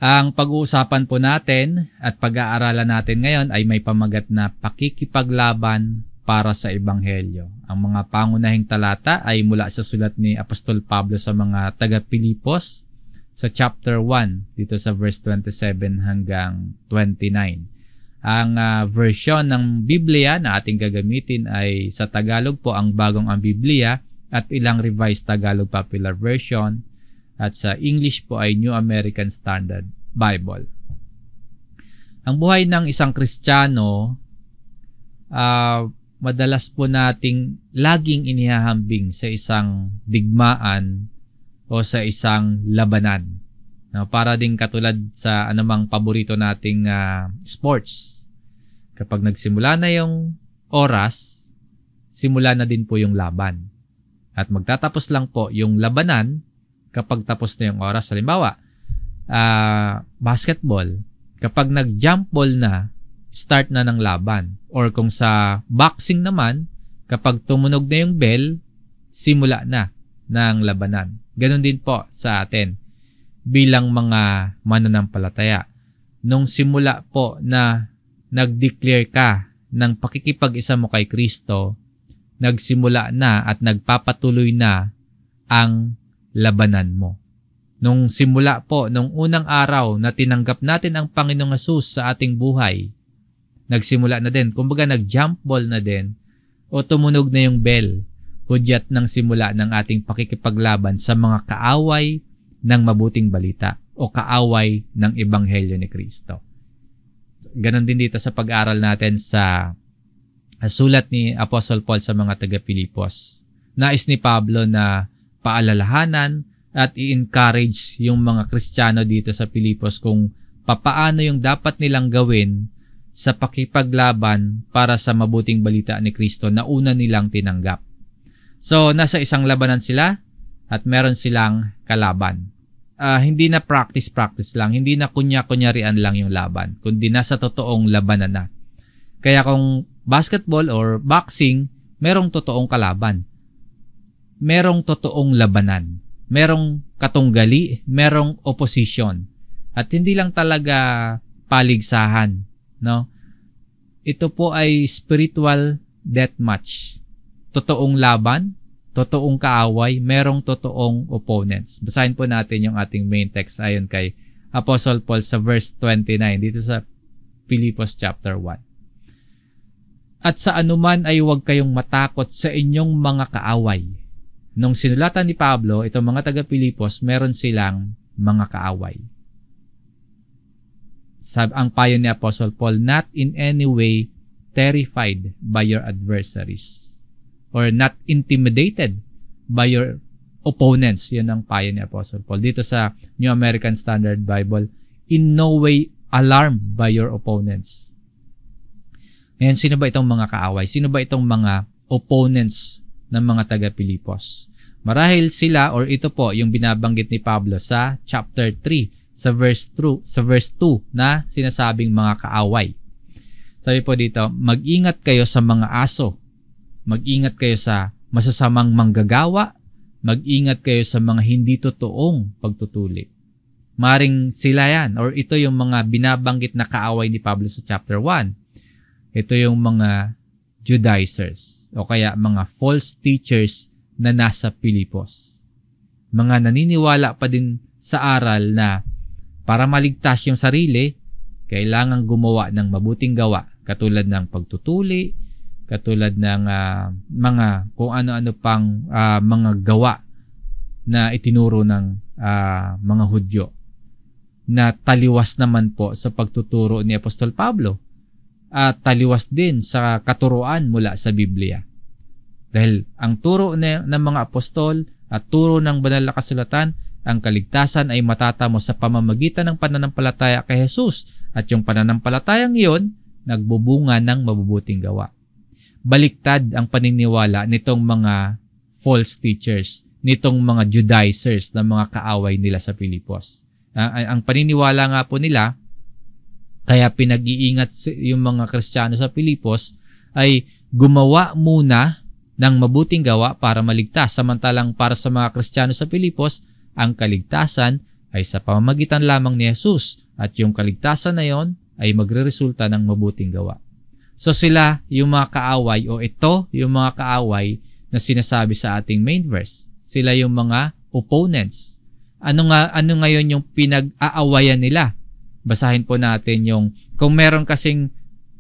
Ang pag-uusapan po natin at pag-aaralan natin ngayon ay may pamagat na pakikipaglaban para sa Ebanghelyo. Ang mga pangunahing talata ay mula sa sulat ni Apostol Pablo sa mga taga-Pilipos sa chapter 1 dito sa verse 27 hanggang 29. Ang version ng Biblia na ating gagamitin ay sa Tagalog po ang Bagong ang Biblia at ilang Revised Tagalog Popular Version. At sa English po ay New American Standard Bible. Ang buhay ng isang Kristiyano, madalas po nating laging inihahambing sa isang digmaan o sa isang labanan. Para din katulad sa anumang paborito nating sports. Kapag nagsimula na yung oras, simula na din po yung laban. At magtatapos lang po yung labanan kapag tapos na yung oras. Halimbawa, basketball, kapag nag-jump ball na, start na ng laban. Or kung sa boxing naman, kapag tumunog na yung bell, simula na ng labanan. Ganon din po sa atin bilang mga mananampalataya. Nung simula po na nag-declare ka ng pakikipag-isa mo kay Kristo, nagsimula na at nagpapatuloy na ang labanan mo. Nung simula po, nung unang araw na tinanggap natin ang Panginoong Hesus sa ating buhay, nagsimula na din, kumbaga nag-jump ball na din, o tumunog na yung bell, hudyat ng simula ng ating pakikipaglaban sa mga kaaway ng mabuting balita o kaaway ng Ebanghelyo ni Kristo. Ganon din dito sa pag-aaral natin sa sulat ni Apostle Paul sa mga taga-Pilipos. Nais ni Pablo na paalalahanan at i-encourage yung mga Kristiyano dito sa Pilipos kung papaano yung dapat nilang gawin sa pakipaglaban para sa mabuting balita ni Kristo na una nilang tinanggap. So, nasa isang labanan sila at meron silang kalaban. Hindi na practice lang, hindi na kunya-kunyarian lang yung laban, kundi nasa totoong labanan na. Kaya kung basketball or boxing, merong totoong kalaban. Merong totoong labanan, merong katunggali, merong opposition. At hindi lang talaga paligsahan, no? Ito po ay spiritual deathmatch. Totoong laban, totoong kaaway, merong totoong opponents. Basahin po natin yung ating main text ayon kay Apostle Paul sa verse 29 dito sa Pilipos chapter 1. At sa anuman ay huwag kayong matakot sa inyong mga kaaway. Nung sinulatan ni Pablo, itong mga taga-Pilipos, meron silang mga kaaway. Ang payo ni Apostle Paul, not in any way terrified by your adversaries or not intimidated by your opponents. Yun ang payo ni Apostle Paul. Dito sa New American Standard Bible, in no way alarmed by your opponents. Ngayon, sino ba itong mga kaaway? Sino ba itong mga opponents ng mga taga-Pilipos? Marahil sila or ito po yung binabanggit ni Pablo sa chapter 3 sa verse 2 na sinasabing mga kaaway. Sabi po dito, mag-ingat kayo sa mga aso. Mag-ingat kayo sa masasamang manggagawa. Mag-ingat kayo sa mga hindi totoong pagtutuli. Maring sila yan or ito yung mga binabanggit na kaaway ni Pablo sa chapter 1. Ito yung mga Judaizers o kaya mga false teachers na nasa Pilipos. Mga naniniwala pa din sa aral na para maligtas yung sarili, kailangan gumawa ng mabuting gawa katulad ng pagtutuli, katulad ng mga kung ano-ano pang mga gawa na itinuro ng mga Hudyo na taliwas naman po sa pagtuturo ni Apostol Pablo. At taliwas din sa katuruan mula sa Biblia. Dahil ang turo ng mga apostol at turo ng banal na kasulatan, ang kaligtasan ay matatamo sa pamamagitan ng pananampalataya kay Jesus at yung pananampalatayang iyon, nagbubunga ng mabubuting gawa. Baliktad ang paniniwala nitong mga false teachers, nitong mga Judaizers na mga kaaway nila sa Pilipos. Ang paniniwala nga po nila, kaya pinag-iingat yung mga Kristiyano sa Pilipos ay gumawa muna ng mabuting gawa para maligtas. Samantalang para sa mga Kristiyano sa Pilipos, ang kaligtasan ay sa pamamagitan lamang ni Jesus at yung kaligtasan na yon ay magreresulta ng mabuting gawa. So sila yung mga kaaway o ito yung mga kaaway na sinasabi sa ating main verse. Sila yung mga opponents. Ano ngayon yung pinag-aawayan nila? Basahin po natin yung kung meron kasing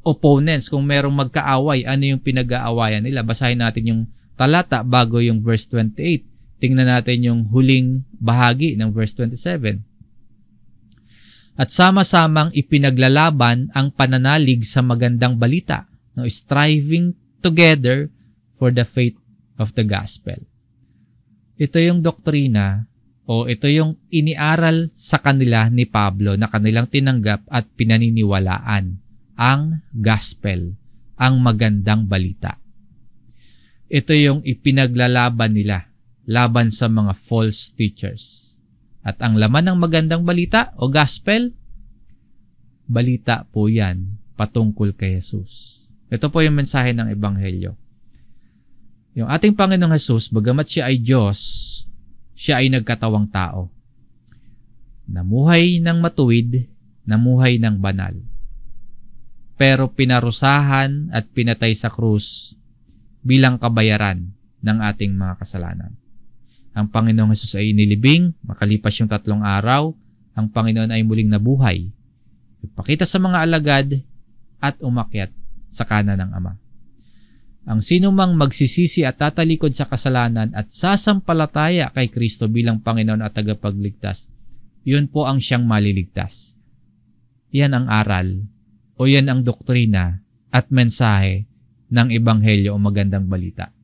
opponents, kung merong magkaaway, ano yung pinag-aawayan nila? Basahin natin yung talata bago yung verse 28. Tingnan natin yung huling bahagi ng verse 27. At sama-samang ipinaglalaban ang pananalig sa magandang balita, no, striving together for the faith of the gospel. Ito yung doktrina o ito yung iniaral sa kanila ni Pablo na kanilang tinanggap at pinaniniwalaan, ang gospel, ang magandang balita. Ito yung ipinaglalaban nila laban sa mga false teachers. At ang laman ng magandang balita o gospel, balita po yan patungkol kay Jesus. Ito po yung mensahe ng Ebanghelyo. Yung ating Panginoong Jesus, bagamat siya ay Diyos, siya ay nagkatawang tao. Namuhay ng matuwid, namuhay ng banal. Pero pinarusahan at pinatay sa krus bilang kabayaran ng ating mga kasalanan. Ang Panginoong Jesus ay inilibing, makalipas yung 3 araw, ang Panginoon ay muling nabuhay. Ipakita sa mga alagad at umakyat sa kanan ng Ama. Ang sinumang magsisisi at tatalikod sa kasalanan at sasampalataya kay Kristo bilang Panginoon at tagapagligtas, yun po ang siyang maliligtas. Yan ang aral o yan ang doktrina at mensahe ng Ebanghelyo o magandang balita.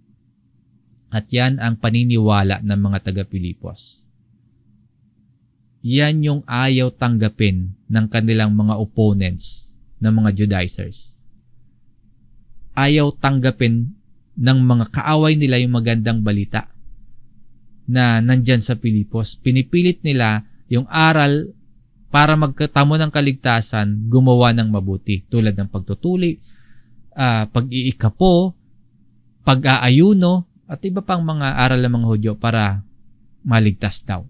At yan ang paniniwala ng mga taga-Pilipos. Yan yung ayaw tanggapin ng kanilang mga opponents, ng mga Judaizers. Ayaw tanggapin ng mga kaaway nila yung magandang balita na nandyan sa Pilipos. Pinipilit nila yung aral para magkatamo ng kaligtasan, gumawa ng mabuti. Tulad ng pagtutuli, pag-iikapo, pag-aayuno, at iba pang mga aral ng mga Hudyo para maligtas daw.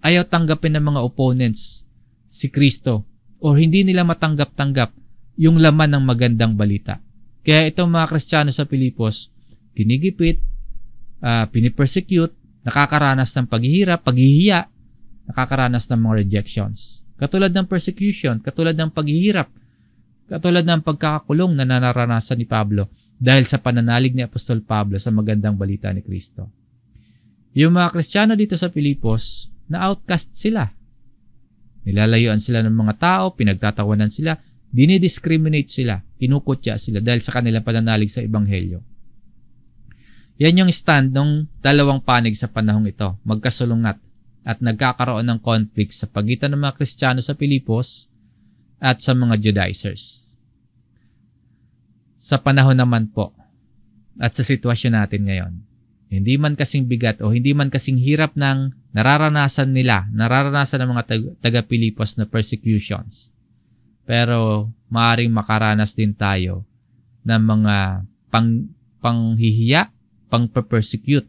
Ayaw tanggapin ng mga opponents si Kristo o hindi nila matanggap-tanggap yung laman ng magandang balita. Kaya itong mga Kristiyano sa Pilipos, ginigipit, pinipersecute, nakakaranas ng paghihirap, paghihiya, nakakaranas ng mga rejections. Katulad ng persecution, katulad ng paghihirap, katulad ng pagkakakulong na nararanasan ni Pablo dahil sa pananalig ni Apostol Pablo sa magandang balita ni Kristo. Yung mga Kristiyano dito sa Pilipos, na-outcast sila. Nilalayuan sila ng mga tao, pinagtatawanan sila, dinidiscriminate sila, kinukutya sila dahil sa kanilang pananalig sa Ebanghelyo. Yan yung stand ng dalawang panig sa panahong ito, magkasulungat at nagkakaroon ng conflict sa pagitan ng mga Kristiyano sa Pilipos at sa mga Judaizers. Sa panahon naman po at sa sitwasyon natin ngayon, hindi man kasing bigat o hindi man kasing hirap ng nararanasan ng mga taga-Pilipos na persecutions. Pero maaaring makaranas din tayo ng mga panghihiya, pang-persecute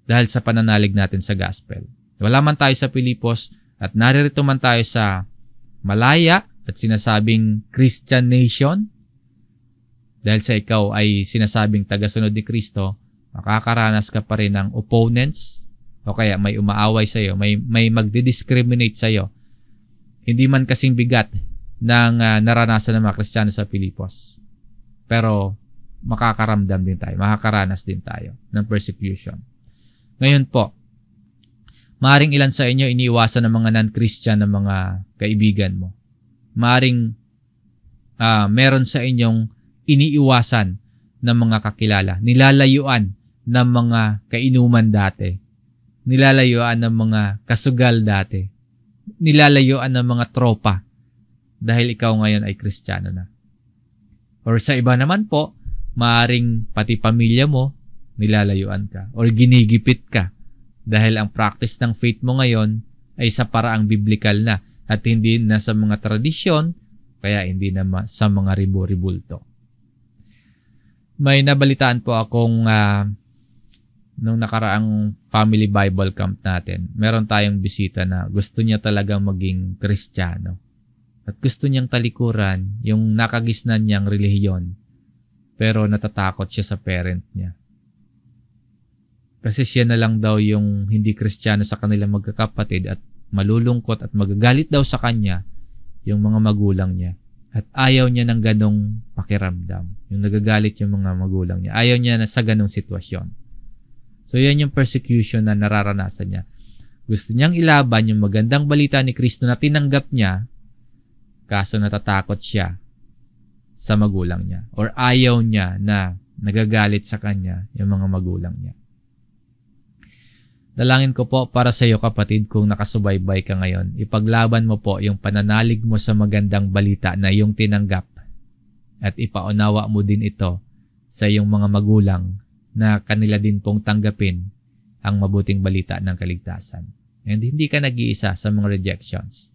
dahil sa pananalig natin sa gospel. Wala man tayo sa Pilipos at naririto man tayo sa Malaya at sinasabing Christian nation, dahil sa ikaw ay sinasabing tagasunod ni Kristo, makakaranas ka pa rin ng opponents o kaya may umaaway sa iyo, may magdi-discriminate sa iyo. Hindi man kasing bigat ng naranasan ng mga Kristiyano sa Pilipos. Pero makakaramdam din tayo, makakaranas din tayo ng persecution. Ngayon po, maaring ilan sa inyo iniiwasan ng mga non-Christian na mga kaibigan mo. Maaring meron sa inyong iniiwasan ng mga kakilala, nilalayuan ng mga kainuman dati, nilalayuan ng mga kasugal dati, nilalayuan ng mga tropa dahil ikaw ngayon ay Kristiyano na. Or sa iba naman po, maaring pati pamilya mo, nilalayuan ka or ginigipit ka dahil ang practice ng faith mo ngayon ay sa paraang biblikal na at hindi na sa mga tradisyon, kaya hindi na sa mga ribo-ribulto. May nabalitaan po akong nung nakaraang family Bible camp natin, meron tayong bisita na gusto niya talagang maging Kristiyano. At gusto niyang talikuran yung nakagisnan niyang relihiyon. Pero natatakot siya sa parent niya. Kasi siya na lang daw yung hindi Kristiyano sa kanilang magkakapatid at malulungkot at magagalit daw sa kanya yung mga magulang niya. At ayaw niya ng ganong pakiramdam. Yung nagagalit yung mga magulang niya. Ayaw niya na sa ganong sitwasyon. So, yan yung persecution na nararanasan niya. Gusto niyang ilaban yung magandang balita ni Kristo na tinanggap niya, kaso natatakot siya sa magulang niya. Or ayaw niya na nagagalit sa kanya yung mga magulang niya. Dalangin ko po para sa iyo kapatid kung nakasubaybay ka ngayon. Ipaglaban mo po yung pananalig mo sa magandang balita na yung tinanggap at ipaunawa mo din ito sa iyong mga magulang na kanila din pong tanggapin ang mabuting balita ng kaligtasan. And hindi ka nag-iisa sa mga rejections,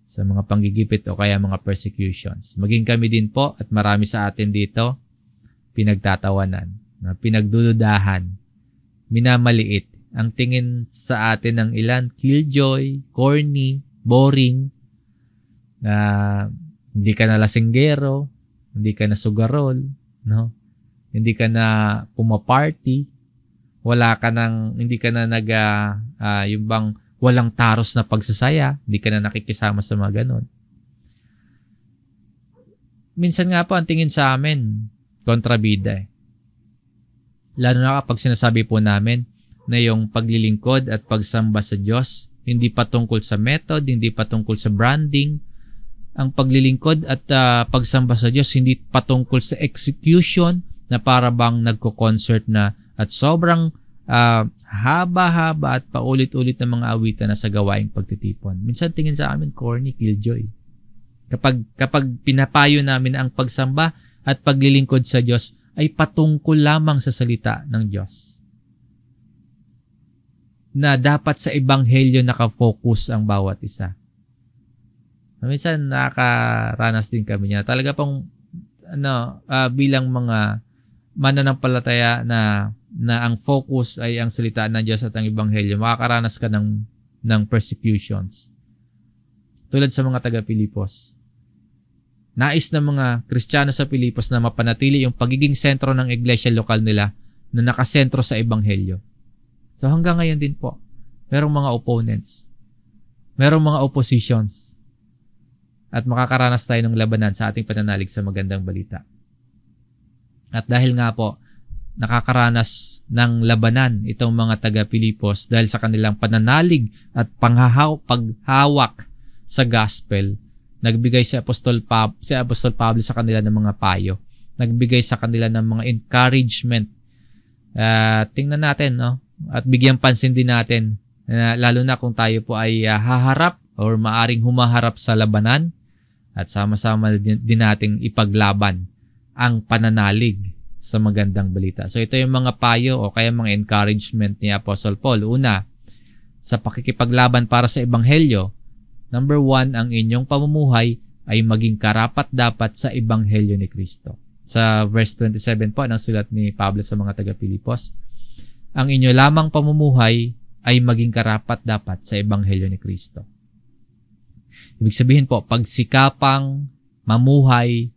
sa mga panggigipit o kaya mga persecutions. Maging kami din po at marami sa atin dito pinagtatawanan, pinagdududahan, minamaliit. Ang tingin sa atin ng ilan, killjoy, corny, boring, na hindi ka na lasinggero, hindi ka na sugarol, no? Hindi ka na pumaparty, hindi ka na yung bang walang taros na pagsasaya, hindi ka na nakikisama sa mga ganon. Minsan nga po, ang tingin sa amin, kontrabida eh. Lalo na kapag sinasabi po namin na yung paglilingkod at pagsamba sa Diyos, hindi patungkol sa method, hindi patungkol sa branding. Ang paglilingkod at pagsamba sa Diyos, hindi patungkol sa execution, na para bang nagko-concert na at sobrang haba-haba at paulit-ulit na mga awitan na sa gawaing pagtitipon. Minsan tingin sa amin, corny, killjoy. Kapag pinapayo namin ang pagsamba at paglilingkod sa Diyos ay patungkol lamang sa salita ng Diyos. Na dapat sa ebanghelyo nakafocus ang bawat isa. Minsan nakaranas din kami niya. Talaga pong bilang mga mananampalataya na ang focus ay ang salita ng Diyos at ang ebanghelyo, makakaranas ka ng persecutions. Tulad sa mga taga-Pilipos. Nais ng mga Kristiyano sa Pilipos na mapanatili yung pagiging sentro ng iglesia lokal nila na nakasentro sa ebanghelyo. So hanggang ngayon din po, merong mga opponents, merong mga oppositions, at makakaranas tayo ng labanan sa ating pananalig sa magandang balita. At dahil nga po, nakakaranas ng labanan itong mga taga-Pilipos dahil sa kanilang pananalig at paghawak sa gospel, nagbigay si Apostol Pablo sa kanila ng mga payo. Nagbigay sa kanila ng mga encouragement. Tingnan natin, no? At bigyan pansin din natin, lalo na kung tayo po ay haharap or maaring humaharap sa labanan, at sama-sama din nating ipaglaban ang pananalig sa magandang balita. So ito yung mga payo o kaya mga encouragement ni Apostle Paul. Una, sa pakikipaglaban para sa ebanghelyo, number 1, ang inyong pamumuhay ay maging karapat-dapat sa ebanghelyo ni Kristo. Sa verse 27 po ng sulat ni Pablo sa mga taga-Pilipos, ang inyo lamang pamumuhay ay maging karapat-dapat sa ebanghelyo ni Kristo. Ibig sabihin po, pagsikapang mamuhay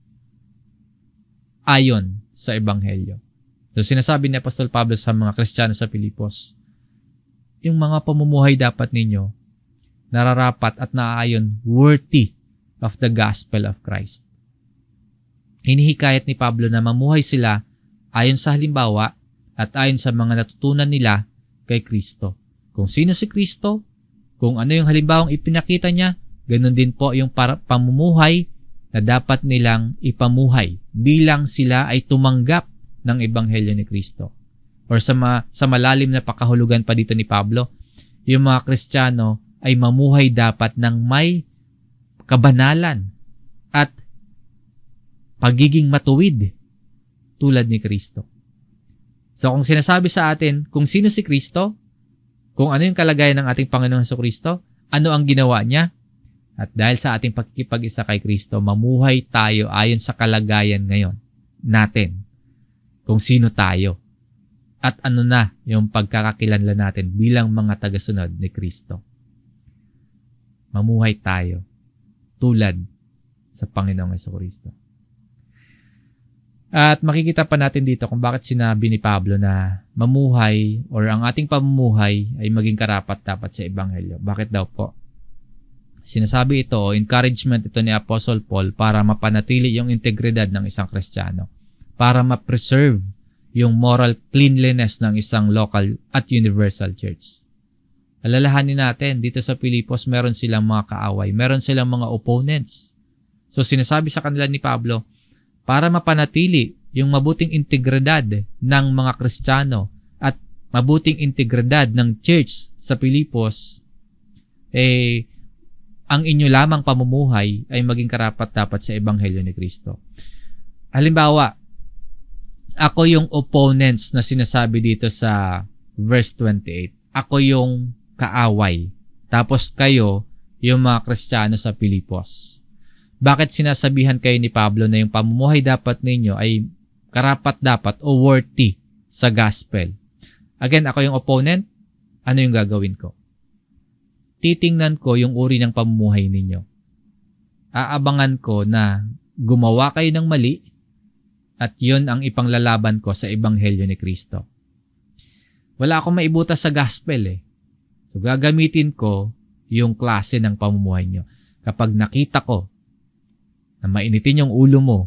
ayon sa ebanghelyo. So sinasabi ni Apostol Pablo sa mga Kristiyano sa Pilipos, yung mga pamumuhay dapat ninyo nararapat at naaayon worthy of the gospel of Christ. Hinihikayat ni Pablo na mamuhay sila ayon sa halimbawa at ayon sa mga natutunan nila kay Kristo. Kung sino si Kristo, kung ano yung halimbawang ipinakita niya, ganun din po yung pamumuhay na dapat nilang ipamuhay bilang sila ay tumanggap ng ebanghelyo ni Kristo. Or sa malalim na pakahulugan pa dito ni Pablo, yung mga Kristiyano ay mamuhay dapat ng may kabanalan at pagiging matuwid tulad ni Kristo. So kung sinasabi sa atin kung sino si Kristo, kung ano yung kalagayan ng ating Panginoong Jesucristo, ano ang ginawa niya, at dahil sa ating pagkikipag-isa kay Kristo, mamuhay tayo ayon sa kalagayan ngayon natin. Kung sino tayo. At ano na yung pagkakakilanlan natin bilang mga tagasunod ni Kristo? Mamuhay tayo tulad sa Panginoong Jesucristo. At makikita pa natin dito kung bakit sinabi ni Pablo na mamuhay or ang ating pamumuhay ay maging karapat-dapat sa Ebanghelyo. Bakit daw po? Sinasabi ito, encouragement ito ni Apostle Paul para mapanatili yung integridad ng isang Kristiyano, para ma-preserve yung moral cleanliness ng isang local at universal church. Alalahanin natin, dito sa Pilipos, meron silang mga kaaway, meron silang mga opponents. So sinasabi sa kanila ni Pablo, para mapanatili yung mabuting integridad ng mga Kristiyano at mabuting integridad ng church sa Pilipos, ang inyo lamang pamumuhay ay maging karapat-dapat sa Ebanghelyo ni Kristo. Halimbawa, ako yung opponents na sinasabi dito sa verse 28. Ako yung kaaway. Tapos kayo, yung mga Kristiyano sa Pilipos. Bakit sinasabihan kayo ni Pablo na yung pamumuhay dapat ninyo ay karapat-dapat o worthy sa gospel? Again, ako yung opponent. Ano yung gagawin ko? Titingnan ko yung uri ng pamumuhay ninyo. Aabangan ko na gumawa kayo ng mali at yun ang ipanglalaban ko sa Ebanghelyo ni Kristo. Wala akong maibutas sa gospel So gagamitin ko yung klase ng pamumuhay nyo. Kapag nakita ko na mainitin yung ulo mo,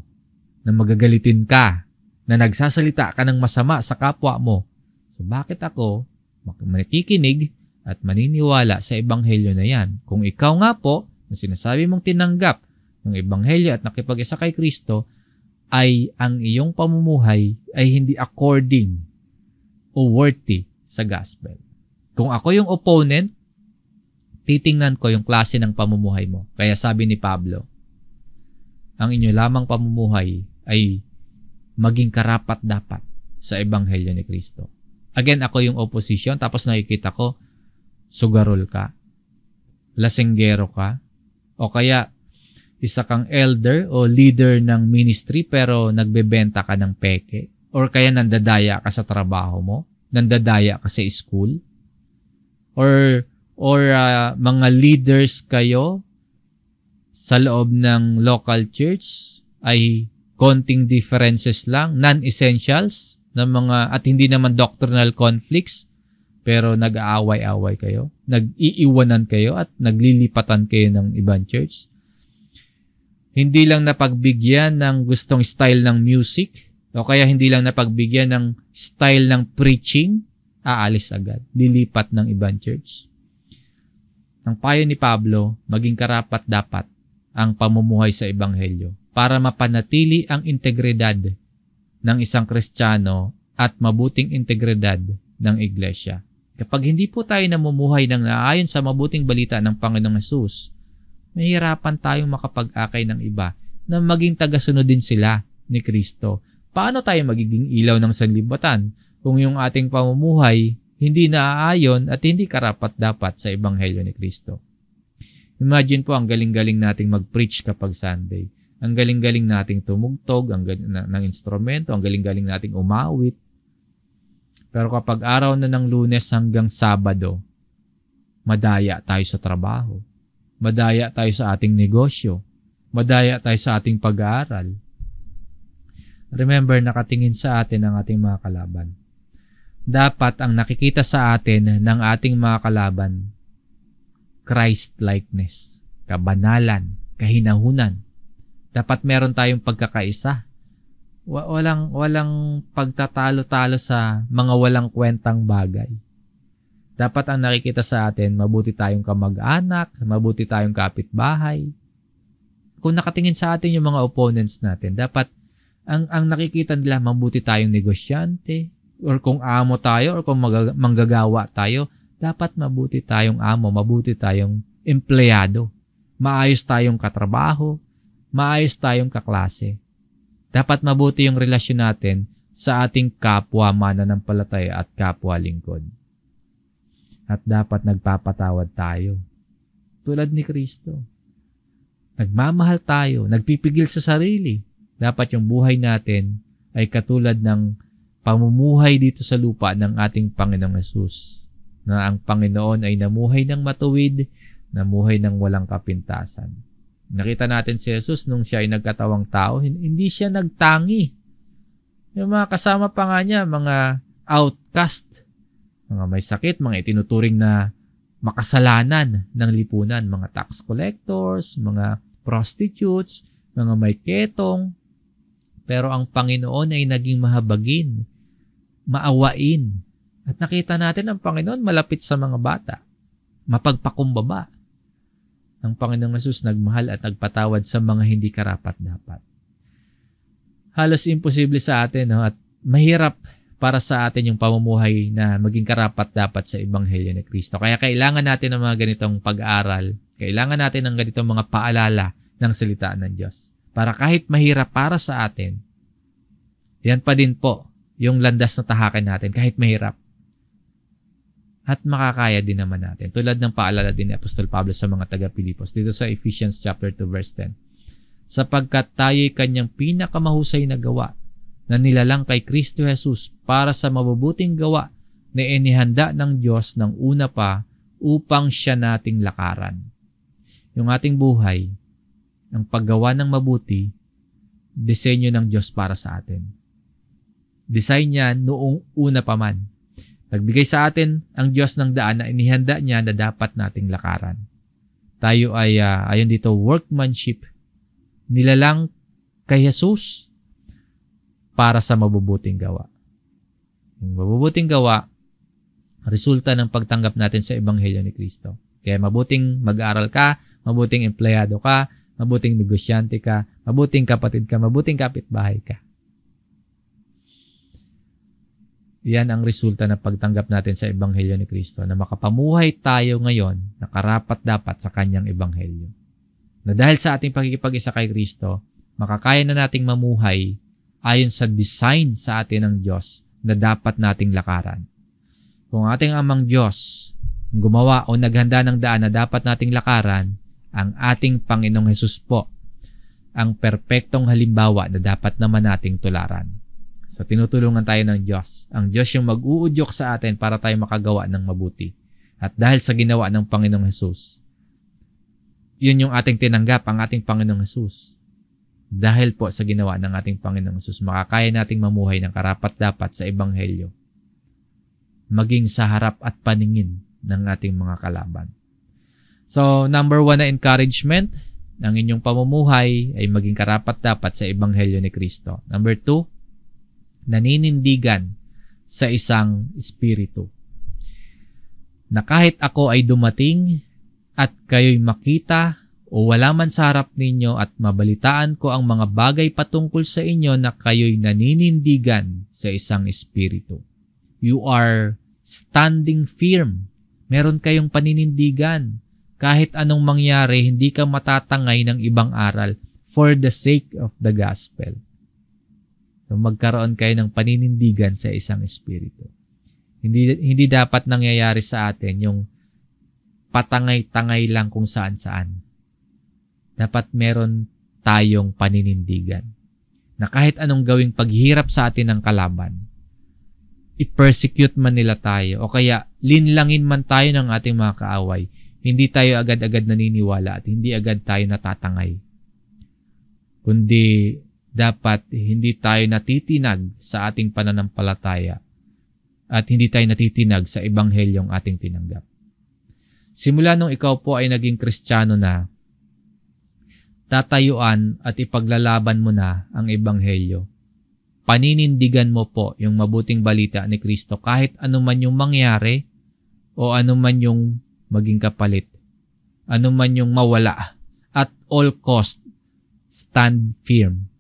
na magagalitin ka, na nagsasalita ka ng masama sa kapwa mo, so bakit ako makikinig at maniniwala sa Ebanghelyo na yan? Kung ikaw nga po, na sinasabi mong tinanggap ng Ebanghelyo at nakipag-isa kay Kristo, ay ang iyong pamumuhay ay hindi according o worthy sa gospel. Kung ako yung opponent, titingnan ko yung klase ng pamumuhay mo. Kaya sabi ni Pablo, ang inyo lamang pamumuhay ay maging karapat-dapat sa Ebanghelyo ni Kristo. Again, ako yung opposition, tapos nakikita ko, sugarol ka, lasenggero ka, o kaya isa kang elder o leader ng ministry pero nagbebenta ka ng peke, or kaya nandadaya ka sa trabaho mo, nandadaya ka sa school, or mga leaders kayo sa loob ng local church ay konting differences lang, non-essentials na mga at hindi naman doctrinal conflicts, pero nag-aaway-away kayo, nag-iiwanan kayo at naglilipatan kayo ng ibang church. Hindi lang napagbigyan ng gustong style ng music, o kaya hindi lang napagbigyan ng style ng preaching, aalis agad, lilipat ng ibang church. Ang payo ni Pablo, maging karapat-dapat ang pamumuhay sa Ebanghelyo para mapanatili ang integridad ng isang Kristiyano at mabuting integridad ng iglesia. Kapag hindi po tayo namumuhay ng naayon sa mabuting balita ng Panginoong Hesus, mahirapan tayong makapag-akay ng iba na maging tagasunod din sila ni Kristo. Paano tayo magiging ilaw ng sanlibutan kung yung ating pamumuhay hindi naaayon at hindi karapat-dapat sa Ebanghelyo ni Kristo? Imagine po, ang galing-galing nating mag-preach kapag Sunday. Ang galing-galing nating tumugtog ng instrumento, ang galing-galing nating umawit. Pero kapag araw na ng Lunes hanggang Sabado, madaya tayo sa trabaho, madaya tayo sa ating negosyo, madaya tayo sa ating pag-aaral. Remember, nakatingin sa atin ang ating mga kalaban. Dapat ang nakikita sa atin ng ating mga kalaban, Christ-likeness, kabanalan, kahinahunan. Dapat meron tayong pagkakaisa. Walang pagtatalo-talo sa mga walang kwentang bagay. Dapat ang nakikita sa atin, mabuti tayong kamag-anak, mabuti tayong kapitbahay. Kung nakatingin sa atin yung mga opponents natin, dapat ang nakikita nila, mabuti tayong negosyante, or kung amo tayo, or kung manggagawa tayo, dapat mabuti tayong amo, mabuti tayong empleyado, maayos tayong katrabaho, maayos tayong kaklase. Dapat mabuti yung relasyon natin sa ating kapwa mananampalataya at kapwa lingkod. At dapat nagpapatawad tayo, tulad ni Kristo. Nagmamahal tayo, nagpipigil sa sarili. Dapat yung buhay natin ay katulad ng pamumuhay dito sa lupa ng ating Panginoong Hesus, na ang Panginoon ay namuhay ng matuwid, namuhay ng walang kapintasan. Nakita natin si Jesus nung siya ay nagkatawang tao, hindi siya nagtangi. Yung mga kasama pa nga niya, mga outcast, mga may sakit, mga itinuturing na makasalanan ng lipunan, mga tax collectors, mga prostitutes, mga may ketong. Pero ang Panginoon ay naging mahabagin, maawain. At nakita natin ang Panginoon malapit sa mga bata, mapagpakumbaba. Ang Panginoong Hesus nagmahal at nagpatawad sa mga hindi karapat-dapat. Halos imposible sa atin, no? At mahirap para sa atin yung pamumuhay na maging karapat-dapat sa Ebanghelyo ni Kristo. Kaya kailangan natin ng mga ganitong pag-aaral, kailangan natin ng ganitong mga paalala ng salita ng Diyos. Para kahit mahirap para sa atin, yan pa din po yung landas na tahakin natin kahit mahirap. At makakaya din naman natin. Tulad ng paalala din ni Apostol Pablo sa mga taga-Pilipos dito sa Ephesians chapter 2 verse 10. Sapagkat tayo'y kanyang pinakamahusay na gawa na nilalang kay Kristo Jesus para sa mabubuting gawa na inihanda ng Diyos ng una pa upang siya nating lakaran. Yung ating buhay, ang paggawa ng mabuti, disenyo ng Diyos para sa atin. Design niya noong una pa man. Nagbigay sa atin ang Diyos ng daan na inihanda niya na dapat nating lakaran. Tayo ay, ayon dito, workmanship, nilalang kay Jesus para sa mabubuting gawa. Yung mabubuting gawa, resulta ng pagtanggap natin sa Ebanghelyo ni Kristo. Kaya mabuting mag-aaral ka, mabuting empleyado ka, mabuting negosyante ka, mabuting kapatid ka, mabuting kapitbahay ka. Yan ang resulta ng pagtanggap natin sa Ebanghelyo ni Kristo, na makapamuhay tayo ngayon na karapat-dapat sa Kanyang Ebanghelyo. Na dahil sa ating pakikipag-isa kay Kristo, makakaya na nating mamuhay ayon sa design sa atin ng Diyos na dapat nating lakaran. Kung ating amang Diyos gumawa o naghanda ng daan na dapat nating lakaran, ang ating Panginoong Hesus po ang perpektong halimbawa na dapat naman nating tularan. So, tinutulungan tayo ng Diyos. Ang Diyos yung mag-uudyok sa atin para tayo makagawa ng mabuti. At dahil sa ginawa ng Panginoong Hesus, yun yung ating tinanggap, ang ating Panginoong Hesus. Dahil po sa ginawa ng ating Panginoong Hesus, makakaya nating mamuhay ng karapat-dapat sa Ebanghelyo, maging sa harap at paningin ng ating mga kalaban. So, number 1 na encouragement, ng inyong pamumuhay ay maging karapat-dapat sa Ebanghelyo ni Kristo. Number 2, naninindigan sa isang espiritu. Na kahit ako ay dumating at kayo'y makita o wala man sa harap ninyo at mabalitaan ko ang mga bagay patungkol sa inyo na kayo'y naninindigan sa isang espiritu. You are standing firm. Meron kayong paninindigan. Kahit anong mangyari, hindi ka matatangay ng ibang aral for the sake of the gospel. So, magkaroon kayo ng paninindigan sa isang espiritu. Hindi dapat nangyayari sa atin yung patangay-tangay lang kung saan-saan. Dapat meron tayong paninindigan. Na kahit anong gawing paghirap sa atin ng kalaban, i-persecute man nila tayo, o kaya linlangin man tayo ng ating mga kaaway, hindi tayo agad-agad naniniwala at hindi agad tayo natatangay. Kundi dapat hindi tayo natitinag sa ating pananampalataya at hindi tayo natitinag sa Ebanghelyong ating tinanggap. Simula nung ikaw po ay naging Kristiyano na, tatayuan at ipaglalaban mo na ang Ebanghelyo. Paninindigan mo po yung mabuting balita ni Kristo kahit anuman yung mangyari o anuman yung maging kapalit, anuman yung mawala, at all cost, stand firm.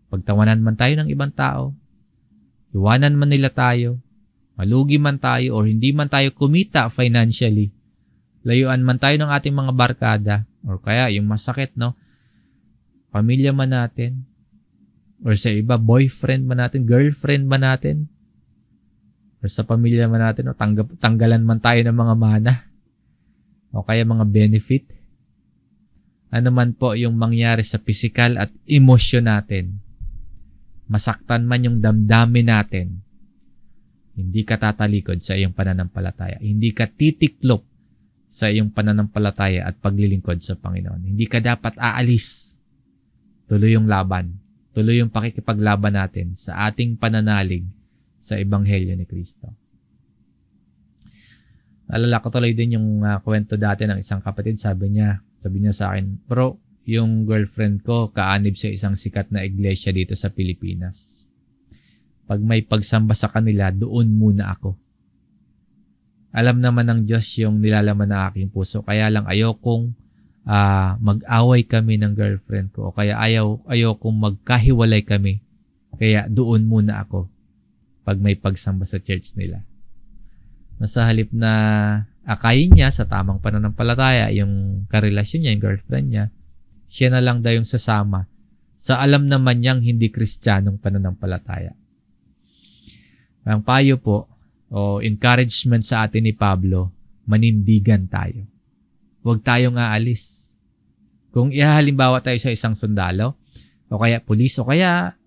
Pagtawanan man tayo ng ibang tao, iwanan man nila tayo, malugi man tayo or hindi man tayo kumita financially, layuan man tayo ng ating mga barkada, or kaya yung masakit, no? Pamilya man natin, or sa iba, boyfriend man natin, girlfriend man natin, or sa pamilya man natin, no? Tanggalan man tayo ng mga mana, o kaya mga benefit, ano man po yung mangyari sa physical at emosyon natin, masaktan man yung damdamin natin, hindi ka tatalikod sa iyong pananampalataya. Hindi ka titiklop sa iyong pananampalataya at paglilingkod sa Panginoon. Hindi ka dapat aalis. Tuloy yung laban. Tuloy yung pakikipaglaban natin sa ating pananalig sa Ebanghelyo ni Kristo. Naalala ko tuloy din yung kwento dati ng isang kapatid. Sabi niya sa akin, bro, yung girlfriend ko kaanib sa isang sikat na iglesia dito sa Pilipinas. Pag may pagsamba sa kanila, doon muna ako. Alam naman ng Diyos yung nilalaman ng aking puso. Kaya lang ayokong mag-away kami ng girlfriend ko. O kaya ayokong magkahiwalay kami. Kaya doon muna ako pag may pagsamba sa church nila. Nasa halip na akayin niya sa tamang pananampalataya yung karelasyon niya, yung girlfriend niya, siya na lang daw yung sasama sa alam naman niyang hindi Kristiyanong pananampalataya. Ang payo po o encouragement sa atin ni Pablo, manindigan tayo. Huwag tayong aalis. Kung ihalimbawa tayo sa isang sundalo, o kaya pulis, o kaya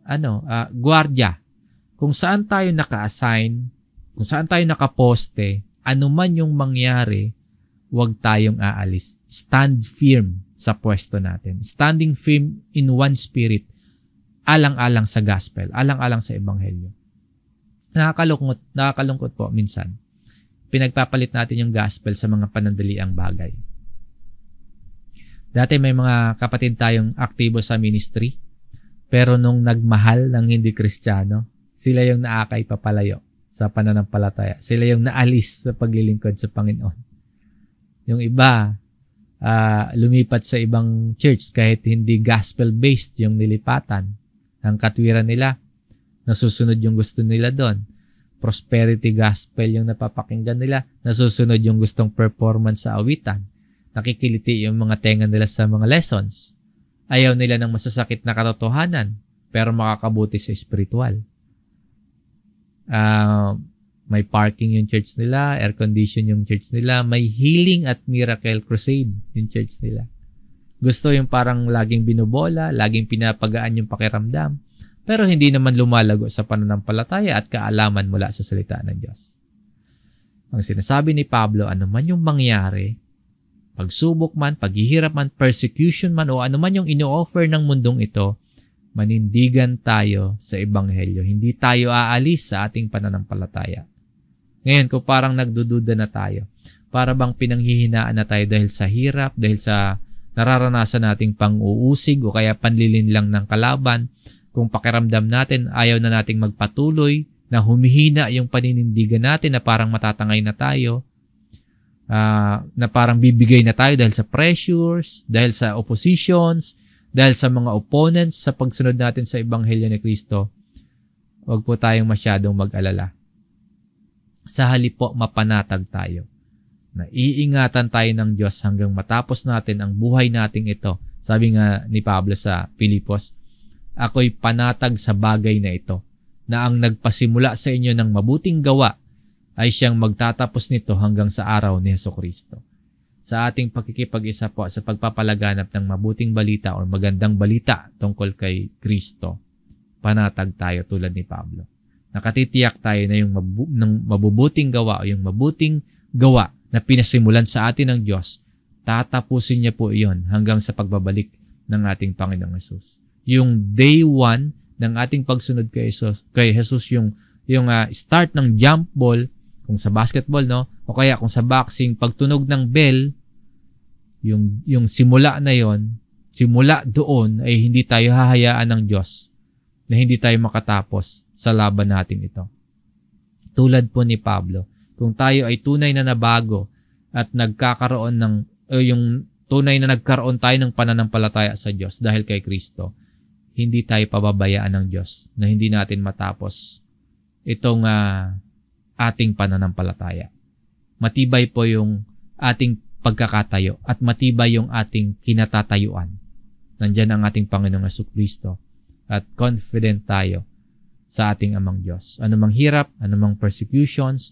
gwardiya, kung saan tayo naka-assign, kung saan tayo nakaposte, ano man yung mangyari, huwag tayong aalis. Stand firm sa pwesto natin. Standing firm in one spirit, alang-alang sa gospel, alang-alang sa ebanghelyo. Nakakalungkot po minsan. Pinagpapalit natin yung gospel sa mga panandaliang bagay. Dati may mga kapatid tayong aktibo sa ministry, pero nung nagmahal ng hindi Kristiyano, sila yung naakay papalayo sa pananampalataya. Sila yung naalis sa paglilingkod sa Panginoon. Yung iba, lumipat sa ibang church kahit hindi gospel-based yung nilipatan. Ang katwiran nila, nasusunod yung gusto nila doon. Prosperity gospel yung napapakinggan nila. Nasusunod yung gustong performance sa awitan. Nakikiliti yung mga tenga nila sa mga lessons. Ayaw nila ng masasakit na katotohanan, pero makakabuti sa spiritual. May parking yung church nila, air condition yung church nila, may healing at miracle crusade yung church nila. Gusto yung parang laging binubola, laging pinapagaan yung pakiramdam, pero hindi naman lumalago sa pananampalataya at kaalaman mula sa salita ng Diyos. Ang sinasabi ni Pablo, ano man yung mangyari, pagsubok man, paghihirap man, persecution man, o ano man yung ino-offer ng mundong ito, manindigan tayo sa Ebanghelyo. Hindi tayo aalis sa ating pananampalataya. Ngayon, kung parang nagdududa na tayo, para bang pinanghihinaan na tayo dahil sa hirap, dahil sa nararanasan nating pang-uusig o kaya panlilin lang ng kalaban, kung pakiramdam natin, ayaw na nating magpatuloy, na humihina yung paninindigan natin, na parang matatangay na tayo, na parang bibigay na tayo dahil sa pressures, dahil sa oppositions, dahil sa mga opponents sa pagsunod natin sa Ebanghelyo ni Kristo, huwag po tayong masyadong mag-alala. Sa halip po, mapanatag tayo. Na iingatan tayo ng Diyos hanggang matapos natin ang buhay nating ito. Sabi nga ni Pablo sa Pilipos, ako'y panatag sa bagay na ito, na ang nagpasimula sa inyo ng mabuting gawa ay siyang magtatapos nito hanggang sa araw ni Jesucristo. Sa ating pakikipag-isa po sa pagpapalaganap ng mabuting balita o magandang balita tungkol kay Kristo, panatag tayo tulad ni Pablo. Nakatitiyak tayo na yung mabubuting gawa o yung mabuting gawa na pinasimulan sa atin ng Diyos, tatapusin niya po iyon hanggang sa pagbabalik ng ating Panginoong Hesus. Yung day 1 ng ating pagsunod kay Jesus, yung start ng jump ball, kung sa basketball, no? O kaya kung sa boxing, pagtunog ng bell, yung simula na yon, simula doon ay hindi tayo hahayaan ng Diyos na hindi tayo makatapos sa laban natin ito. Tulad po ni Pablo, kung tayo ay tunay na nabago at nagkakaroon yung tunay na nagkaroon tayo ng pananampalataya sa Diyos dahil kay Kristo, hindi tayo pababayaan ng Diyos na hindi natin matapos itong ating pananampalataya. Matibay po yung ating pagkakatayo at matibay yung ating kinatatayuan. Nandiyan ang ating Panginoong Jesucristo at confident tayo sa ating Amang Diyos. Anumang hirap, anumang persecutions,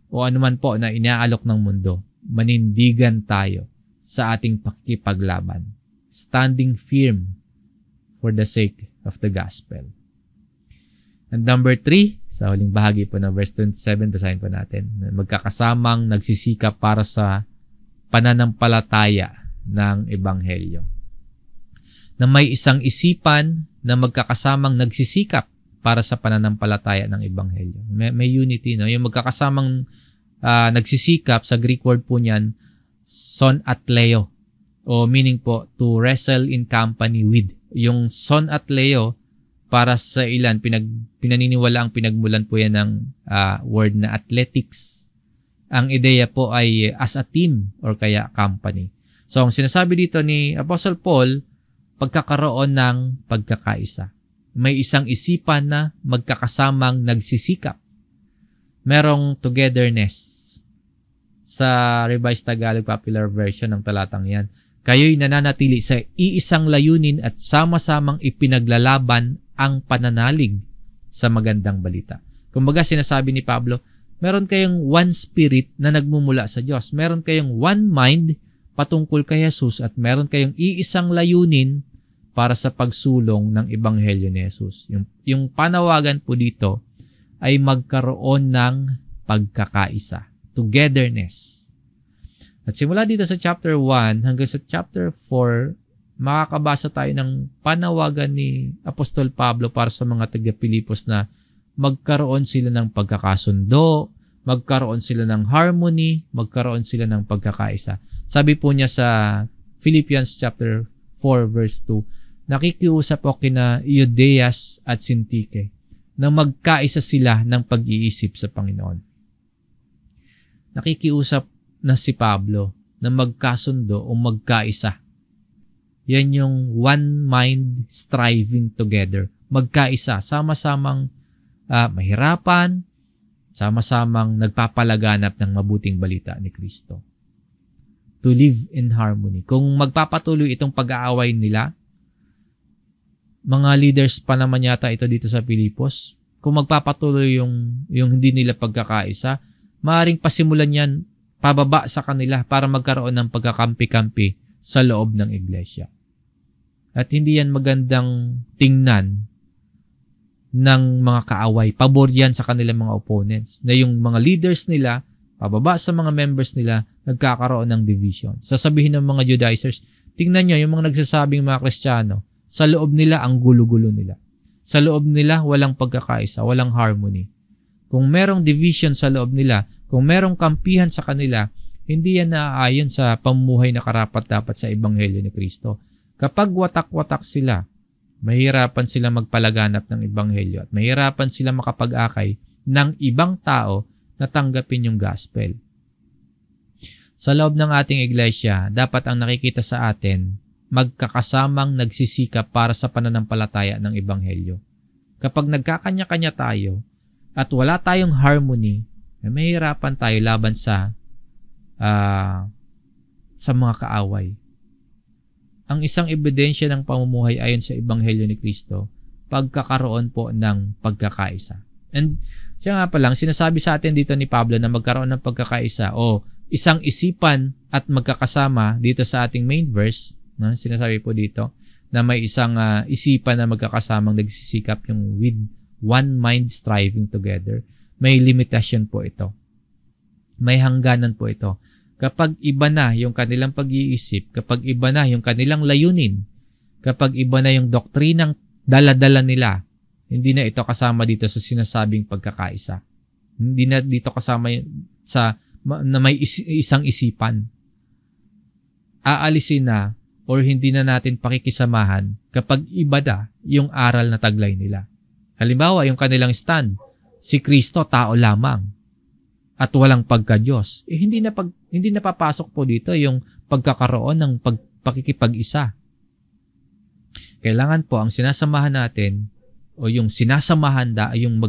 o anuman po na inaalok ng mundo, manindigan tayo sa ating pakikipaglaban. Standing firm for the sake of the gospel. And number 3, sa huling bahagi po ng verse 27, basahin po natin. Magkakasamang nagsisikap para sa pananampalataya ng Ebanghelyo. Na may isang isipan na magkakasamang nagsisikap para sa pananampalataya ng Ebanghelyo. May unity, no? Yung magkakasamang nagsisikap, sa Greek word po niyan, son atleo, o meaning po, to wrestle in company with. Yung son atleo, para sa ilan, pinaniniwala ang pinagmulan po yan ng word na athletics. Ang ideya po ay as a team or kaya company. So, ang sinasabi dito ni Apostle Paul, pagkakaroon ng pagkakaisa. May isang isipan na magkakasamang nagsisikap. Merong togetherness. Sa Revised Tagalog Popular Version ng talatang yan, kayo'y nananatili sa iisang layunin at sama-samang ipinaglalaban ang pananalig sa magandang balita. Kumbaga, sinasabi ni Pablo, meron kayong one spirit na nagmumula sa Diyos. Meron kayong one mind patungkol kay Jesus at meron kayong iisang layunin para sa pagsulong ng Ebanghelyo ni Jesus. Yung panawagan po dito ay magkaroon ng pagkakaisa, togetherness. At simula dito sa chapter 1 hanggang sa chapter 4, makakabasa tayo ng panawagan ni Apostol Pablo para sa mga taga-Pilipos na magkaroon sila ng pagkakasundo, magkaroon sila ng harmony, magkaroon sila ng pagkakaisa. Sabi po niya sa Philippians chapter 4 verse 2, nakikiusap ako kina Euodias at Syntyche na magkaisa sila ng pag-iisip sa Panginoon. Nakikiusap na si Pablo na magkasundo o magkaisa. Yan yung one mind striving together. Magkaisa, sama-samang mahirapan, sama-samang nagpapalaganap ng mabuting balita ni Kristo. To live in harmony. Kung magpapatuloy itong pag-aaway nila, mga leaders pa naman yata ito dito sa Pilipos, kung magpapatuloy yung hindi nila pagkakaisa, maaaring pasimulan yan pababa sa kanila para magkaroon ng pagkakampi-kampi sa loob ng iglesia. At hindi yan magandang tingnan ng mga kaaway. Pabor yan sa kanilang mga opponents. Na yung mga leaders nila, pababa sa mga members nila, nagkakaroon ng division. Sasabihin ng mga Judaizers, tingnan nyo yung mga nagsasabing mga Kristiyano, sa loob nila ang gulo-gulo nila. Sa loob nila walang pagkakaisa, walang harmony. Kung merong division sa loob nila, kung merong kampihan sa kanila, hindi yan naaayon sa pamumuhay na karapat-dapat sa Ebanghelyo ni Kristo. Kapag watak-watak sila, mahirapan sila magpalaganap ng Ebanghelyo at mahirapan sila makapag-akay ng ibang tao na tanggapin yung gospel. Sa loob ng ating iglesia, dapat ang nakikita sa atin, magkakasamang nagsisikap para sa pananampalataya ng Ebanghelyo. Kapag nagkakanya-kanya tayo at wala tayong harmony, mahirapan tayo laban sa mga kaaway. Ang isang ebidensya ng pamumuhay ayon sa Ebanghelyo ni Kristo, pagkakaroon po ng pagkakaisa. And siya nga palang, sinasabi sa atin dito ni Pablo na magkaroon ng pagkakaisa o isang isipan at magkakasama dito sa ating main verse. No? Sinasabi po dito na may isang isipan na magkakasamang nagsisikap yung with one mind striving together. May limitasyon po ito. May hangganan po ito. Kapag iba na yung kanilang pag-iisip, kapag iba na yung kanilang layunin, kapag iba na yung doktrinang dala-dala nila, hindi na ito kasama dito sa sinasabing pagkakaisa. Hindi na dito kasama na may isang isipan. Aalisin na or hindi na natin pakikisamahan kapag iba na yung aral na taglay nila. Halimbawa, yung kanilang stand, si Kristo tao lamang at walang pagka-Diyos. Hindi na papasok po dito yung pagkakaroon ng pakikipag-isa. Kailangan po ang sinasamahan natin o yung sinasamahan yung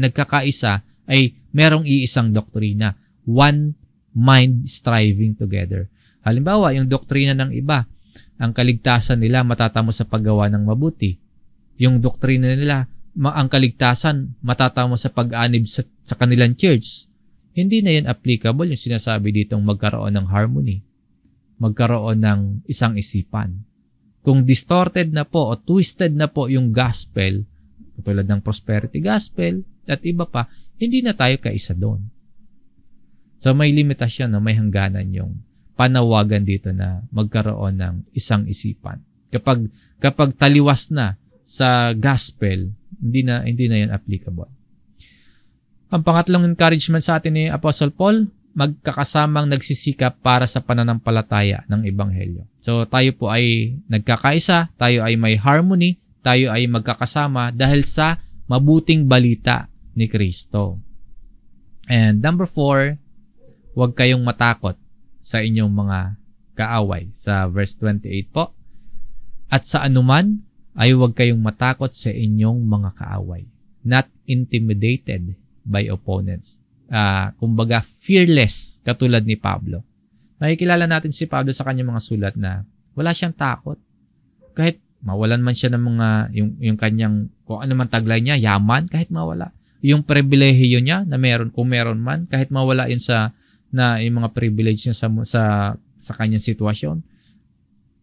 nagkakaisa ay merong iisang doktrina. One mind striving together. Halimbawa, yung doktrina ng iba, ang kaligtasan nila matatamo sa paggawa ng mabuti. Yung doktrina nila, ang kaligtasan matatamo sa pag-anib sa kanilang church. Hindi na yan applicable yung sinasabi ditong magkaroon ng harmony. Magkaroon ng isang isipan. Kung distorted na po o twisted na po yung gospel, katulad ng prosperity gospel at iba pa, hindi na tayo kaisa doon. So may limitasyon, no? May hangganan yung panawagan dito na magkaroon ng isang isipan. Kapag taliwas na sa gospel, hindi na yan applicable. Ang pangatlong encouragement sa atin ni Apostle Paul, magkakasamang nagsisikap para sa pananampalataya ng Ebanghelyo. So tayo po ay nagkakaisa, tayo ay may harmony, tayo ay magkakasama dahil sa mabuting balita ni Kristo. And number 4, huwag kayong matakot sa inyong mga kaaway. Sa verse 28 po, at sa anuman ay huwag kayong matakot sa inyong mga kaaway. Not intimidated by opponents. Kumbaga, fearless, katulad ni Pablo. Nakikilala natin si Pablo sa kanyang mga sulat na wala siyang takot. Kahit mawalan man siya ng mga, yung kanyang, kung ano man taglay niya, yaman, kahit mawala. Yung pribilehiyo niya, na meron, kung meron man, kahit mawala yun yung mga privilege niya sa kanyang sitwasyon.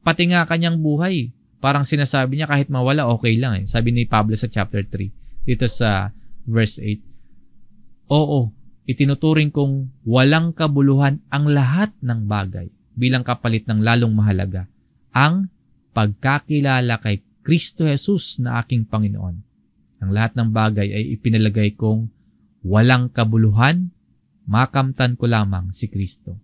Pati nga kanyang buhay, parang sinasabi niya kahit mawala, okay lang. Sabi ni Pablo sa chapter 3, dito sa verse 8. Oo, itinuturing kong walang kabuluhan ang lahat ng bagay bilang kapalit ng lalong mahalaga, ang pagkakilala kay Kristo Jesus na aking Panginoon. Ang lahat ng bagay ay ipinalagay kong walang kabuluhan, makamtan ko lamang si Kristo.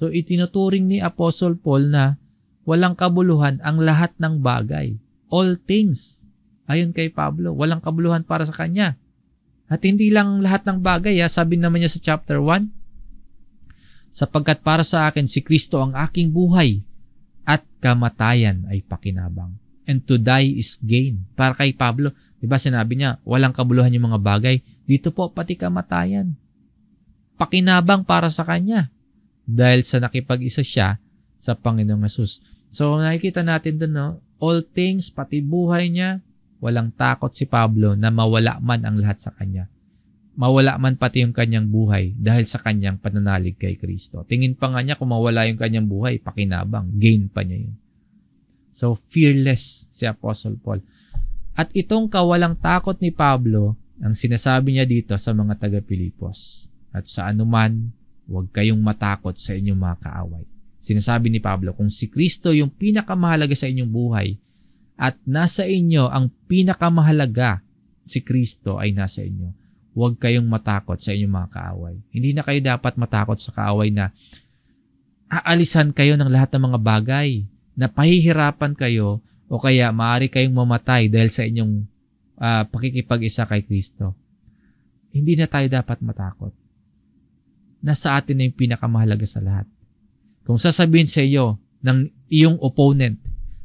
So itinuturing ni Apostle Paul na walang kabuluhan ang lahat ng bagay. All things. Ayon kay Pablo, walang kabuluhan para sa kanya. At hindi lang lahat ng bagay, sabi naman niya sa chapter 1, sapagkat para sa akin si Kristo ang aking buhay at kamatayan ay pakinabang. And to die is gain. Para kay Pablo, diba sinabi niya, walang kabuluhan yung mga bagay. Dito po, pati kamatayan. Pakinabang para sa kanya. Dahil sa nakipag-isa siya sa Panginoong Hesus. So, nakikita natin doon, no? All things, pati buhay niya, walang takot si Pablo na mawala man ang lahat sa kanya. Mawala man pati yung kanyang buhay dahil sa kanyang pananalig kay Kristo. Tingin pa nga niya kung mawala yung kanyang buhay, pakinabang, gain pa niya yun. So, fearless si Apostle Paul. At itong kawalang takot ni Pablo, ang sinasabi niya dito sa mga taga-Pilipos. At sa anuman, huwag kayong matakot sa inyong mga kaaway. Sinasabi ni Pablo, kung si Kristo yung pinakamahalaga sa inyong buhay, at nasa inyo ang pinakamahalaga, si Kristo ay nasa inyo, huwag kayong matakot sa inyong mga kaaway. Hindi na kayo dapat matakot sa kaaway na aalisan kayo ng lahat ng mga bagay, na pahihirapan kayo, o kaya maaari kayong mamatay dahil sa inyong pakikipag-isa kay Kristo. Hindi na tayo dapat matakot. Nasa atin na yung pinakamahalaga sa lahat. Kung sasabihin sa iyo ng iyong opponent,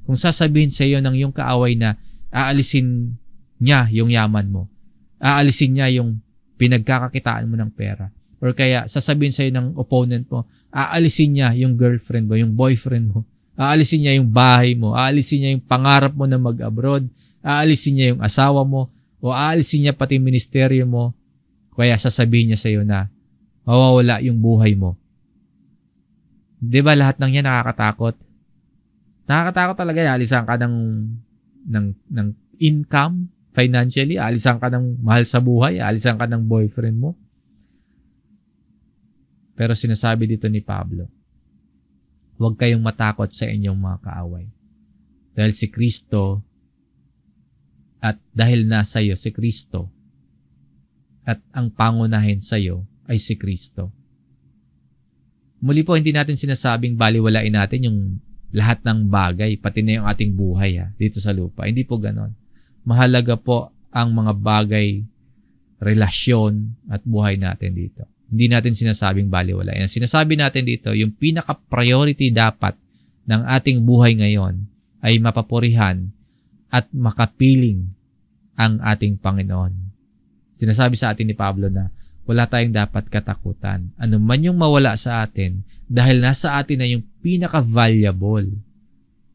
kung sasabihin sa iyo ng iyong kaaway na aalisin niya yung yaman mo, aalisin niya yung pinagkakakitaan mo ng pera, or kaya sasabihin sa iyo ng opponent mo, aalisin niya yung girlfriend mo, yung boyfriend mo, aalisin niya yung bahay mo, aalisin niya yung pangarap mo na mag-abroad, aalisin niya yung asawa mo, o aalisin niya pati ministeryo mo, kaya sasabihin niya sa iyo na mawawala yung buhay mo. Di ba lahat ng yan nakakatakot? Nakakatakot talaga. Alisan ka ng income financially, alisan ka ng mahal sa buhay, alisan ka ng boyfriend mo. Pero sinasabi dito ni Pablo, huwag kayong matakot sa inyong mga kaaway. Dahil si Kristo, at dahil nasa iyo si Kristo, at ang pangunahin sa iyo ay si Kristo. Muli po, hindi natin sinasabing baliwalain natin yung lahat ng bagay, pati na yung ating buhay dito sa lupa. Hindi po ganon. Mahalaga po ang mga bagay, relasyon, at buhay natin dito. Hindi natin sinasabing baliwalain. Ang sinasabi natin dito, yung pinaka-priority dapat ng ating buhay ngayon ay mapapurihan at makapiling ang ating Panginoon. Sinasabi sa atin ni Pablo na wala tayong dapat katakutan. Ano man yung mawala sa atin, dahil nasa atin na yung pinaka-valuable,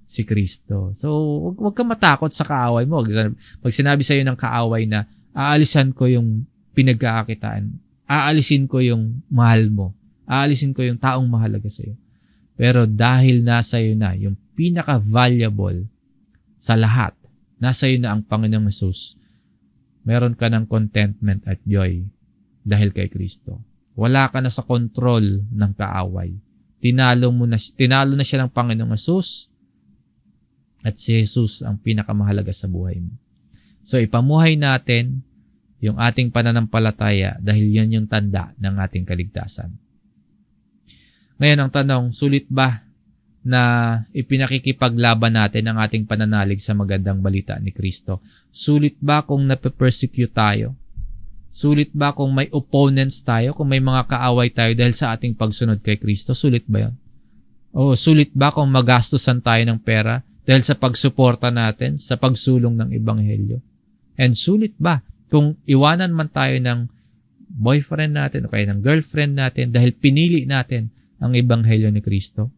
si Kristo. So, wag kang matakot sa kaaway mo. Pag sinabi sa iyo ng kaaway na aalisan ko yung pinagkakakitaan, aalisin ko yung mahal mo, aalisin ko yung taong mahalaga sa iyo. Pero dahil nasa iyo na yung pinaka-valuable sa lahat, nasa iyo na ang Panginoong Hesus, meron ka ng contentment at joy dahil kay Kristo. Wala ka na sa control ng kaaway. Tinalo na siya ng Panginoong Hesus, at si Jesus ang pinakamahalaga sa buhay mo. So ipamuhay natin yung ating pananampalataya dahil yan yung tanda ng ating kaligtasan. Ngayon ang tanong, sulit ba na ipinakikipaglaban natin ang ating pananalig sa magandang balita ni Kristo? Sulit ba kung nape-persecute tayo? Sulit ba kung may opponents tayo? Kung may mga kaaway tayo dahil sa ating pagsunod kay Kristo? Sulit ba yun? O sulit ba kung magastusan tayo ng pera dahil sa pagsuporta natin sa pagsulong ng Ebanghelyo? And sulit ba kung iwanan man tayo ng boyfriend natin o kaya ng girlfriend natin dahil pinili natin ang Ebanghelyo ni Kristo?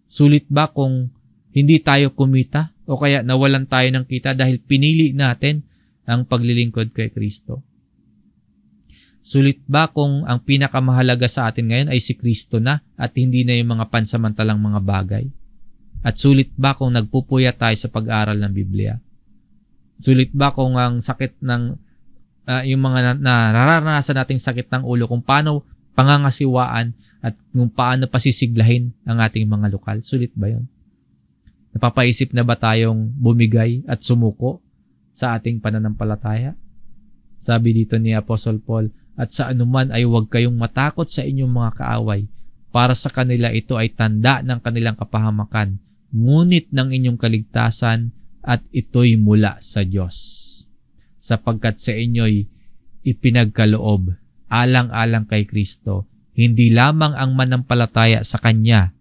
Sulit ba kung hindi tayo kumita o kaya nawalan tayo ng kita dahil pinili natin ang paglilingkod kay Kristo? Sulit ba kung ang pinakamahalaga sa atin ngayon ay si Kristo na at hindi na yung mga pansamantalang mga bagay? At sulit ba kung nagpupuya tayo sa pag-aaral ng Biblia? Sulit ba kung ang sakit ng yung mga nararanasan nating sakit ng ulo, kung paano pangangasiwaan at kung paano pasisiglahin ang ating mga lokal? Sulit ba yun? Napapaisip na ba tayong bumigay at sumuko sa ating pananampalataya? Sabi dito ni Apostle Paul, at sa anuman ay huwag kayong matakot sa inyong mga kaaway. Para sa kanila ito ay tanda ng kanilang kapahamakan, ngunit ng inyong kaligtasan, at ito'y mula sa Diyos. Sapagkat sa inyo'y ipinagkaloob, alang-alang kay Kristo, hindi lamang ang manampalataya sa Kanya,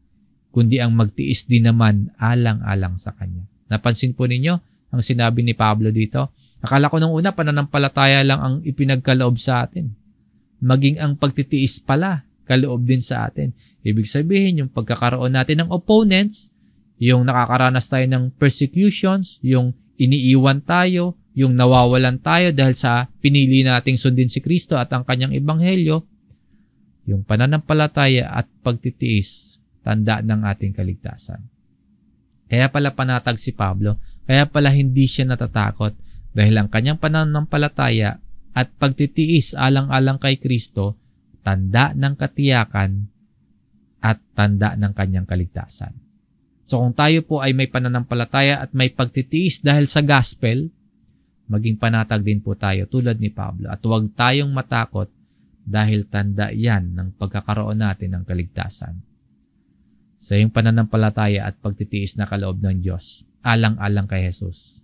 kundi ang magtiis din naman alang-alang sa Kanya. Napansin po ninyo ang sinabi ni Pablo dito? Akala ko nung una, pananampalataya lang ang ipinagkaloob sa atin. Maging ang pagtitiis pala, kaloob din sa atin. Ibig sabihin, yung pagkakaroon natin ng opponents, yung nakakaranas tayo ng persecutions, yung iniiwan tayo, yung nawawalan tayo dahil sa pinili nating sundin si Kristo at ang Kanyang Ebanghelyo, yung pananampalataya at pagtitiis, tanda ng ating kaligtasan. Kaya pala panatag si Pablo, kaya pala hindi siya natatakot dahil ang kanyang pananampalataya at pagtitiis alang-alang kay Kristo, tanda ng katiyakan at tanda ng kanyang kaligtasan. So kung tayo po ay may pananampalataya at may pagtitiis dahil sa gospel, maging panatag din po tayo tulad ni Pablo at huwag tayong matakot dahil tanda yan ng pagkakaroon natin ng kaligtasan. Sa iyong pananampalataya at pagtitiis na kaloob ng Diyos, alang-alang kay Jesus,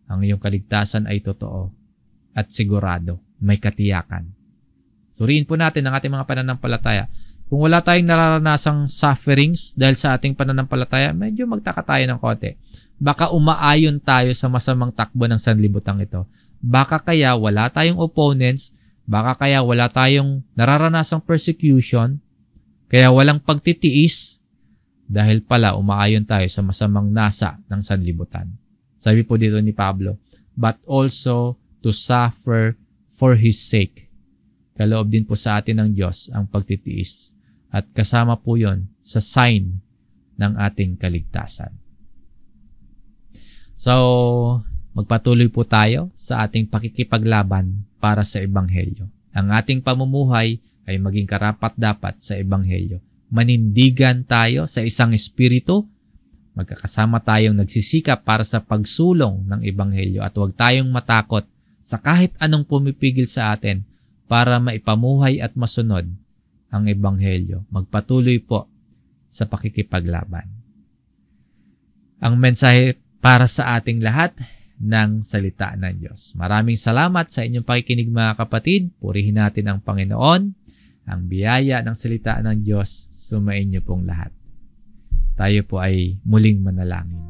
ang iyong kaligtasan ay totoo at sigurado, may katiyakan. Suriin po natin ang ating mga pananampalataya. Kung wala tayong nararanasang sufferings dahil sa ating pananampalataya, medyo magtaka tayo ng konti. Baka umaayon tayo sa masamang takbo ng sanlibutang ito. Baka kaya wala tayong opponents, baka kaya wala tayong nararanasang persecution, kaya walang pagtitiis, dahil pala umaayon tayo sa masamang nasa ng sanlibutan. Sabi po dito ni Pablo, but also to suffer for His sake. Kaloob din po sa atin ng Diyos ang pagtitiis at kasama po yon sa sign ng ating kaligtasan. So, magpatuloy po tayo sa ating pakikipaglaban para sa Ebanghelyo. Ang ating pamumuhay ay maging karapat-dapat sa Ebanghelyo. Manindigan tayo sa isang espiritu, magkakasama tayong nagsisikap para sa pagsulong ng Ebanghelyo at huwag tayong matakot sa kahit anong pumipigil sa atin para maipamuhay at masunod ang Ebanghelyo. Magpatuloy po sa pakikipaglaban. Ang mensahe para sa ating lahat ng salita ng Diyos. Maraming salamat sa inyong pakikinig mga kapatid. Purihin natin ang Panginoon. Ang biyaya ng salita ng Diyos, sumainyo pong lahat. Tayo po ay muling manalangin.